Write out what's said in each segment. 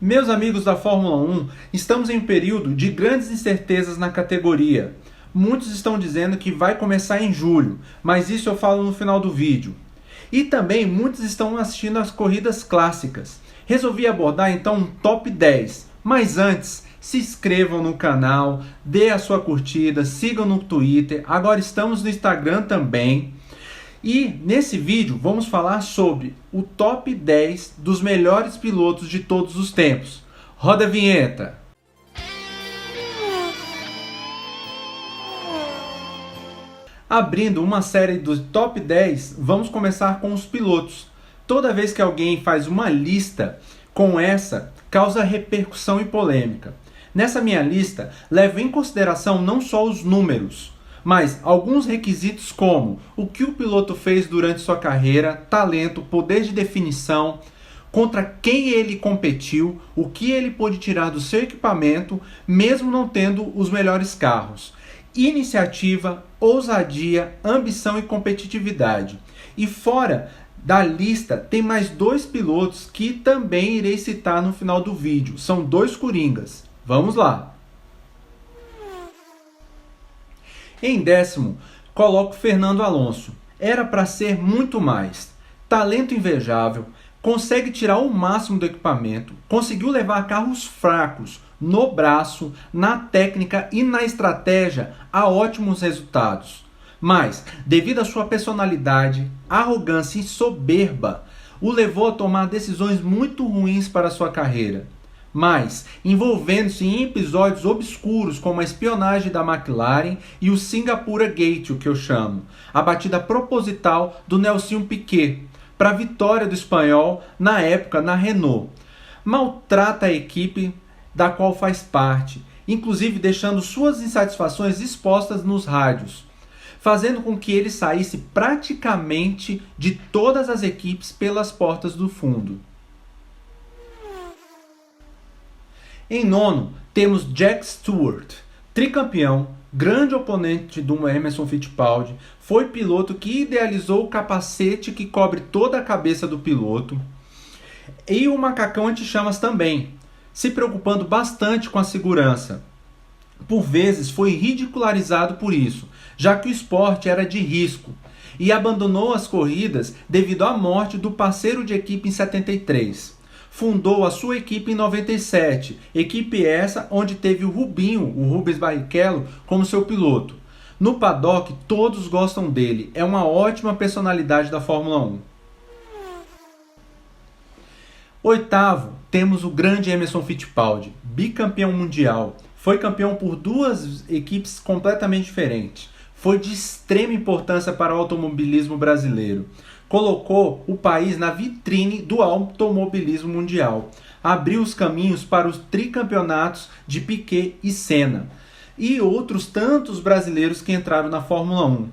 Meus amigos da Fórmula 1, estamos em um período de grandes incertezas na categoria. Muitos estão dizendo que vai começar em julho, mas isso eu falo no final do vídeo. E também muitos estão assistindo as corridas clássicas. Resolvi abordar então um top 10, mas antes, se inscrevam no canal, dê a sua curtida, sigam no Twitter, agora estamos no Instagram também. E nesse vídeo vamos falar sobre o top 10 dos melhores pilotos de todos os tempos. Roda a vinheta! Abrindo uma série do top 10, vamos começar com os pilotos. Toda vez que alguém faz uma lista com essa, causa repercussão e polêmica. Nessa minha lista, levo em consideração não só os números, mas alguns requisitos como o que o piloto fez durante sua carreira, talento, poder de definição, contra quem ele competiu, o que ele pôde tirar do seu equipamento, mesmo não tendo os melhores carros, iniciativa, ousadia, ambição e competitividade. E fora da lista tem mais dois pilotos que também irei citar no final do vídeo, são dois coringas. Vamos lá! Em décimo, coloco Fernando Alonso. Era para ser muito mais. Talento invejável, consegue tirar o máximo do equipamento, conseguiu levar carros fracos no braço, na técnica e na estratégia a ótimos resultados. Mas, devido à sua personalidade, arrogância e soberba, o levou a tomar decisões muito ruins para sua carreira. Mas, envolvendo-se em episódios obscuros como a espionagem da McLaren e o Singapura Gate, o que eu chamo, a batida proposital do Nelson Piquet para a vitória do espanhol na época na Renault. Maltrata a equipe da qual faz parte, inclusive deixando suas insatisfações expostas nos rádios, fazendo com que ele saísse praticamente de todas as equipes pelas portas do fundo. Em nono, temos Jack Stewart, tricampeão, grande oponente do Emerson Fittipaldi, foi piloto que idealizou o capacete que cobre toda a cabeça do piloto, e o macacão anti-chamas também, se preocupando bastante com a segurança. Por vezes foi ridicularizado por isso, já que o esporte era de risco, e abandonou as corridas devido à morte do parceiro de equipe em 73. Fundou a sua equipe em 97, equipe essa onde teve o Rubinho, o Rubens Barrichello, como seu piloto. No paddock, todos gostam dele, é uma ótima personalidade da Fórmula 1. Oitavo, temos o grande Emerson Fittipaldi, bicampeão mundial. Foi campeão por duas equipes completamente diferentes. Foi de extrema importância para o automobilismo brasileiro. Colocou o país na vitrine do automobilismo mundial. Abriu os caminhos para os tricampeonatos de Piquet e Senna. E outros tantos brasileiros que entraram na Fórmula 1.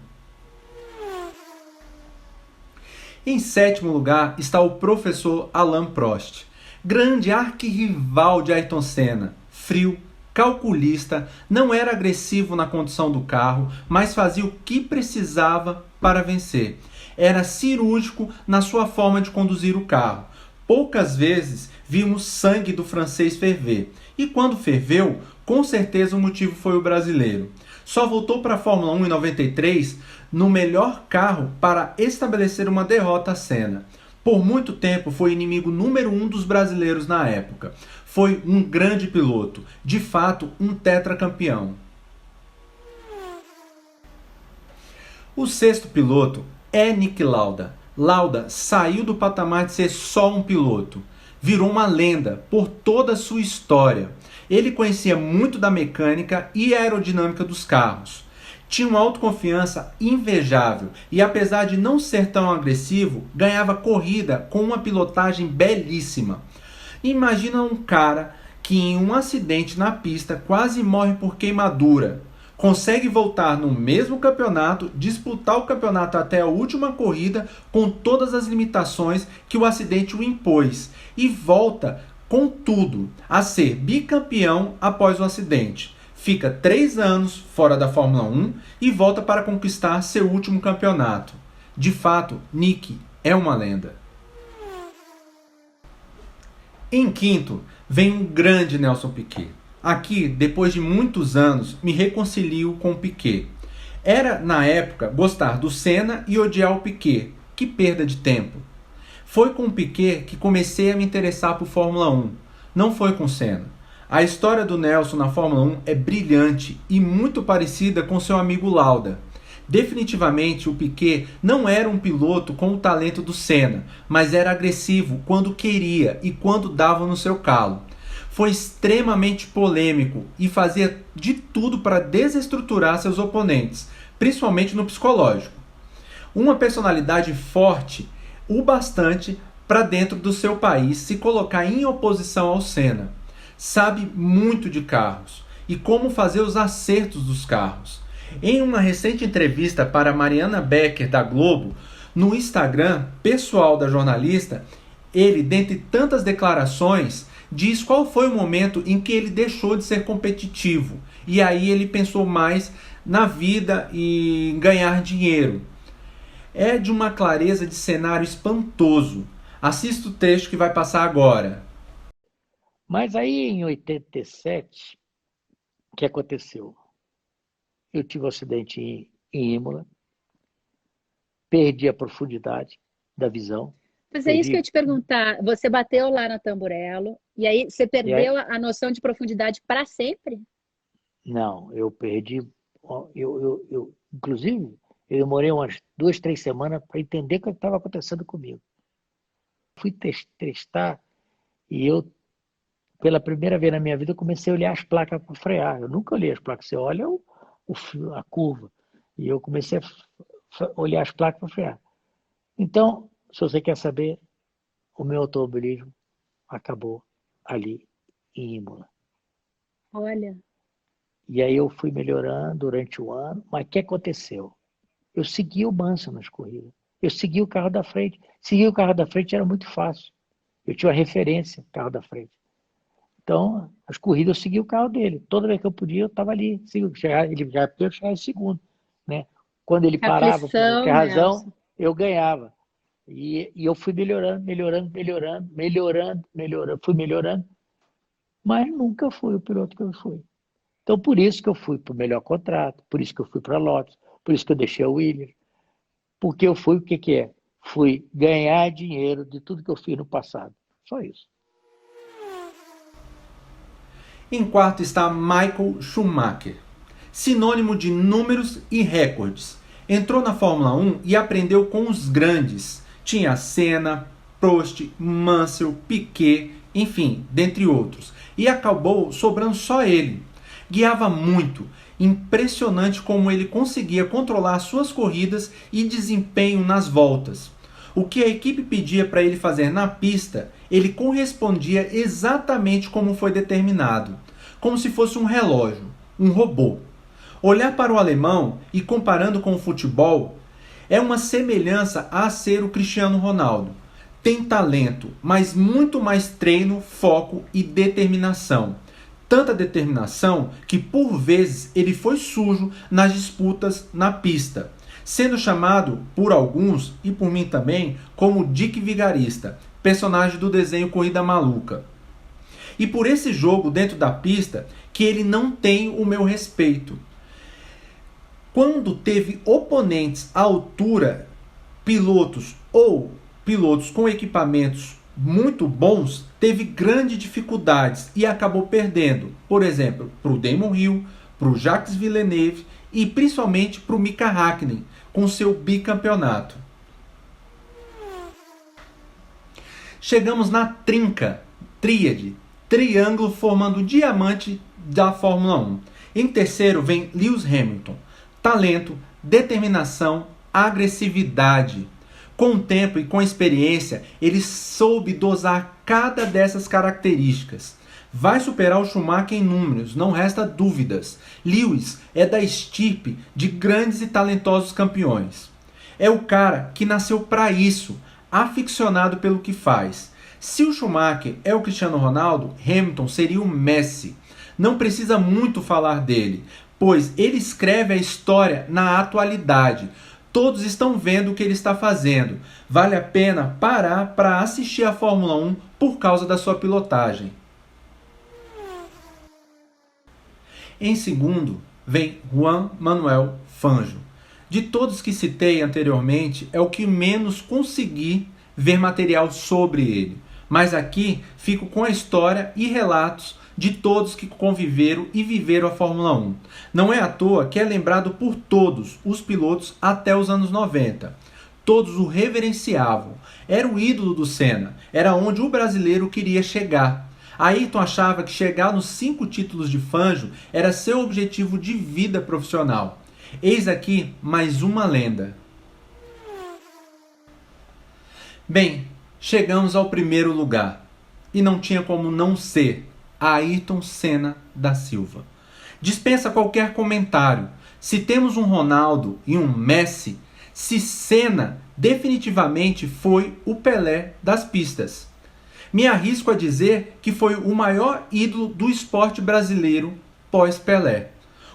Em sétimo lugar está o professor Alain Prost. Grande arquirrival de Ayrton Senna. Frio, calculista, não era agressivo na condução do carro, mas fazia o que precisava para vencer. Era cirúrgico na sua forma de conduzir o carro. Poucas vezes vimos sangue do francês ferver. E quando ferveu, com certeza o motivo foi o brasileiro. Só voltou para a Fórmula 1 em 93 no melhor carro para estabelecer uma derrota a Senna. Por muito tempo foi inimigo número 1 dos brasileiros na época. Foi um grande piloto, de fato um tetracampeão. O sexto piloto é Niki Lauda. Lauda saiu do patamar de ser só um piloto. Virou uma lenda por toda a sua história. Ele conhecia muito da mecânica e aerodinâmica dos carros. Tinha uma autoconfiança invejável e, apesar de não ser tão agressivo, ganhava corrida com uma pilotagem belíssima. Imagina um cara que em um acidente na pista quase morre por queimadura. Consegue voltar no mesmo campeonato, disputar o campeonato até a última corrida com todas as limitações que o acidente o impôs e volta com tudo a ser bicampeão após o acidente. Fica 3 anos fora da Fórmula 1 e volta para conquistar seu último campeonato. De fato, Niki é uma lenda. Em quinto, vem um grande Nelson Piquet. Aqui, depois de muitos anos, me reconcilio com o Piquet. Era, na época, gostar do Senna e odiar o Piquet. Que perda de tempo. Foi com o Piquet que comecei a me interessar por Fórmula 1. Não foi com o Senna. A história do Nelson na Fórmula 1 é brilhante e muito parecida com seu amigo Lauda. Definitivamente, o Piquet não era um piloto com o talento do Senna, mas era agressivo quando queria e quando dava no seu calo. Foi extremamente polêmico e fazia de tudo para desestruturar seus oponentes, principalmente no psicológico. Uma personalidade forte o bastante para dentro do seu país se colocar em oposição ao Senna. Sabe muito de carros e como fazer os acertos dos carros. Em uma recente entrevista para Mariana Becker da Globo, no Instagram pessoal da jornalista, ele, dentre tantas declarações, diz qual foi o momento em que ele deixou de ser competitivo e aí ele pensou mais na vida e em ganhar dinheiro. É de uma clareza de cenário espantoso. Assista o trecho que vai passar agora. Mas aí em 87, o que aconteceu? Eu tive um acidente em Imola, perdi a profundidade da visão. Mas é isso que eu ia te perguntar. Você bateu lá no Tamburello e aí você perdeu a noção de profundidade para sempre? Não, eu perdi. Inclusive, eu demorei umas 2, 3 semanas para entender o que estava acontecendo comigo. Fui testar e eu, pela primeira vez na minha vida, comecei a olhar as placas para frear. Eu nunca olhei as placas. Você olha a curva. E eu comecei a olhar as placas para frear. Então, se você quer saber, o meu automobilismo acabou ali em Imola. Olha. E aí eu fui melhorando durante o ano, mas o que aconteceu? Eu segui o Mansell nas corridas. Eu segui o carro da frente. Seguir o carro da frente era muito fácil. Eu tinha uma referência, carro da frente. Então, as corridas eu segui o carro dele. Toda vez que eu podia, eu estava ali. Ele já chegava em segundo. Né? Quando ele parava por qualquer razão, eu ganhava. E eu fui melhorando. Fui melhorando. Mas nunca fui o piloto que eu fui. Então, por isso que eu fui para o melhor contrato, por isso que eu fui para a Lotus, por isso que eu deixei a Williams. Porque eu fui o que é? Fui ganhar dinheiro de tudo que eu fiz no passado. Só isso. Em quarto está Michael Schumacher, sinônimo de números e recordes. Entrou na Fórmula 1 e aprendeu com os grandes. Tinha Senna, Prost, Mansell, Piquet, enfim, dentre outros. E acabou sobrando só ele. Guiava muito. Impressionante como ele conseguia controlar suas corridas e desempenho nas voltas. O que a equipe pedia para ele fazer na pista, ele correspondia exatamente como foi determinado, como se fosse um relógio, um robô. Olhar para o alemão e comparando com o futebol, é uma semelhança a ser o Cristiano Ronaldo. Tem talento, mas muito mais treino, foco e determinação. Tanta determinação que por vezes ele foi sujo nas disputas na pista, sendo chamado por alguns e por mim também como Dick Vigarista, personagem do desenho Corrida Maluca. E por esse jogo dentro da pista que ele não tem o meu respeito. Quando teve oponentes à altura, pilotos ou pilotos com equipamentos muito bons, teve grandes dificuldades e acabou perdendo, por exemplo, para o Damon Hill, para o Jacques Villeneuve e principalmente para o Mika Häkkinen, com seu bicampeonato. Chegamos na tríade, triângulo formando o diamante da Fórmula 1. Em terceiro vem Lewis Hamilton, talento, determinação, agressividade. Com o tempo e com a experiência, ele soube dosar cada dessas características. Vai superar o Schumacher em números, não resta dúvidas. Lewis é da estirpe de grandes e talentosos campeões. É o cara que nasceu para isso, aficionado pelo que faz. Se o Schumacher é o Cristiano Ronaldo, Hamilton seria o Messi. Não precisa muito falar dele, pois ele escreve a história na atualidade. Todos estão vendo o que ele está fazendo. Vale a pena parar para assistir a Fórmula 1 por causa da sua pilotagem. Em segundo, vem Juan Manuel Fangio. De todos que citei anteriormente, é o que menos consegui ver material sobre ele. Mas aqui fico com a história e relatos de todos que conviveram e viveram a Fórmula 1. Não é à toa que é lembrado por todos os pilotos até os anos 90. Todos o reverenciavam. Era o ídolo do Senna. Era onde o brasileiro queria chegar. Ayrton achava que chegar nos 5 títulos de Fangio era seu objetivo de vida profissional. Eis aqui mais uma lenda. Bem, chegamos ao primeiro lugar. E não tinha como não ser Ayrton Senna da Silva. Dispensa qualquer comentário. Se temos um Ronaldo e um Messi, se Senna definitivamente foi o Pelé das pistas. Me arrisco a dizer que foi o maior ídolo do esporte brasileiro pós-Pelé.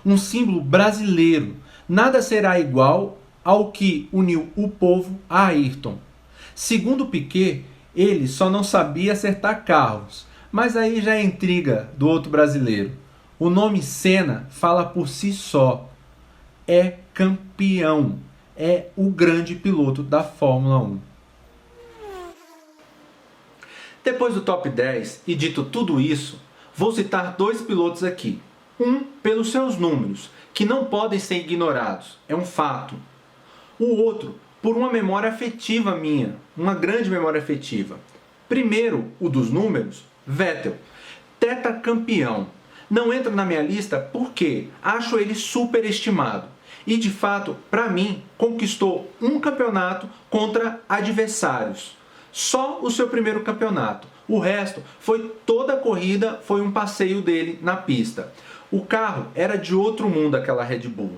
Um símbolo brasileiro. Nada será igual ao que uniu o povo a Ayrton. Segundo Piquet, ele só não sabia acertar carros, mas aí já é intriga do outro brasileiro. O nome Senna fala por si só. É campeão. É o grande piloto da Fórmula 1. Depois do top 10 e dito tudo isso, vou citar 2 pilotos aqui. Um pelos seus números, que não podem ser ignorados, é um fato. O outro por uma memória afetiva minha, uma grande memória afetiva. Primeiro, o dos números, Vettel, tetracampeão. Não entra na minha lista porque acho ele superestimado. E de fato, para mim, conquistou um campeonato contra adversários. Só o seu primeiro campeonato. O resto foi toda a corrida, foi um passeio dele na pista. O carro era de outro mundo, aquela Red Bull.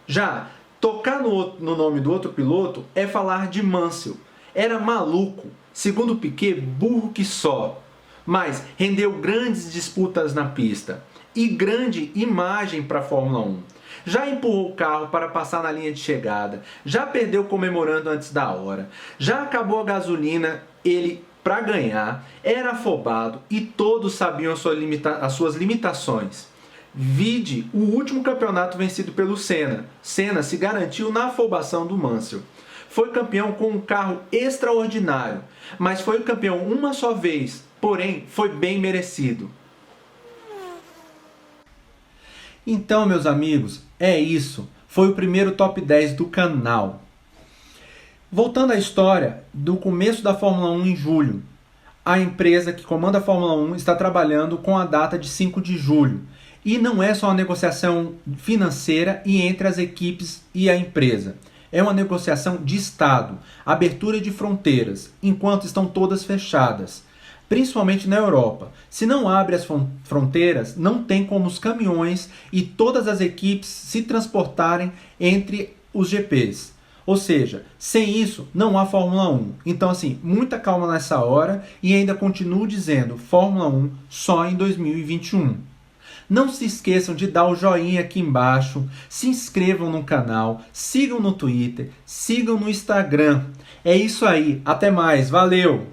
Já tocar no nome do outro piloto é falar de Mansell. Era maluco, segundo Piquet, burro que só. Mas rendeu grandes disputas na pista e grande imagem para a Fórmula 1. Já empurrou o carro para passar na linha de chegada, já perdeu comemorando antes da hora, já acabou a gasolina, ele para ganhar, era afobado e todos sabiam as suas limitações. Vide o último campeonato vencido pelo Senna. Senna se garantiu na afobação do Mansell. Foi campeão com um carro extraordinário, mas foi campeão uma só vez, porém foi bem merecido. Então, meus amigos, é isso. Foi o primeiro top 10 do canal. Voltando à história do começo da Fórmula 1 em julho. A empresa que comanda a Fórmula 1 está trabalhando com a data de 5 de julho. E não é só uma negociação financeira e entre as equipes e a empresa. É uma negociação de Estado, abertura de fronteiras, enquanto estão todas fechadas. Principalmente na Europa. Se não abre as fronteiras, não tem como os caminhões e todas as equipes se transportarem entre os GPs. Ou seja, sem isso não há Fórmula 1. Então, assim, muita calma nessa hora e ainda continuo dizendo Fórmula 1 só em 2021. Não se esqueçam de dar o joinha aqui embaixo, se inscrevam no canal, sigam no Twitter, sigam no Instagram. É isso aí, até mais, valeu!